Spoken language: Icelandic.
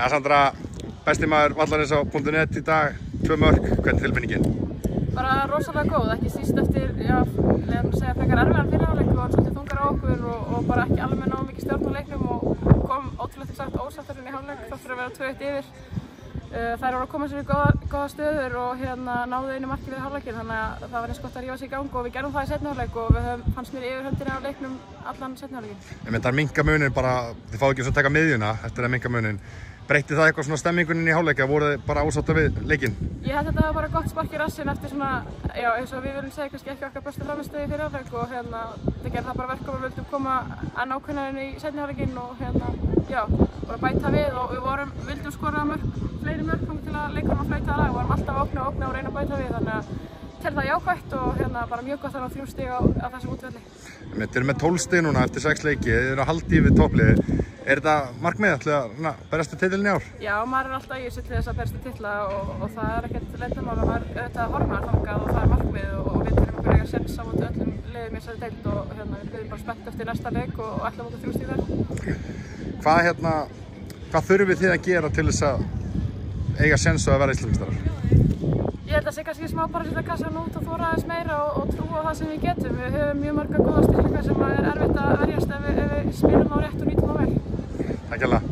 Sandra, besti maður vallarins á .net í dag, 2 mörk, hvernig tilfinningin? Bara rosalega góð, ekki síst eftir, leiðum að segja frekar erfiðan fyrirháleik og svolítið þungar á okkur og bara ekki alveg nógu mikið stjórn á leiknum og kom ótrúlega sagt ósáttur inn í hálfleik þóttur að vera 2-1 yfir. Þær voru að koma sér í góða stöður og náðu einu marki við hálfleikin, þannig að það var eins gott að rífa sig í gang og við gerðum það í seinni hálfleik og við fannst mér yfirhöndinni á leiknum allan seinni hálfleikin. En það minnka munin bara, þið fáðu ekki að taka miðjuna eftir að minnka munin. Breytti það eitthvað svona stemmingunni í hálfleika, voruð þið bara ósáttar við leikinn? Ég held að þetta var bara gott spark í rassinn eftir svona, eins og við viljum segja kannski ekki okkar bestu frammistöðu í fyrri hálfleik og það gerði það bara verkum að við vildum koma að nákvæmlega í seinni hálfleikinn og bara bæta við og við vildum skora fleiri mörk til að leikurinn var flautað lag, við vorum alltaf að opna og reyna að bæta við, þannig að tel það jákvætt og bara mjög gott að ná 3 stig á þessum útvelli. Þið eru með 12 stig núna eftir 6 leiki, þið eru að halda í við toppliði. Er þetta markmið til að berjast við titilinn í ár? Já, maður er alltaf í þessu til þess að berjast við titla og það er ekkert leyndarmál að maður auðvitað horfir þangað og það er markmið og við þurfum að eiga séns á móti öllum liðum í þessari deild og við erum bara spennt eftir næsta leik og ætlum að móta 3 stig þar. Hvað þurfið þið að gera til þess að eiga séns á að vera Íslandsmeistarar? Ég held að það sé kannski smá bara að setja kassan út og þora aðeins meira og trúa á það sem við getum. Við höfum mjög marga góða styrkleika sem er erfitt að verjast ef við spilum á rétt og nýtum á vel. Takk hérlega.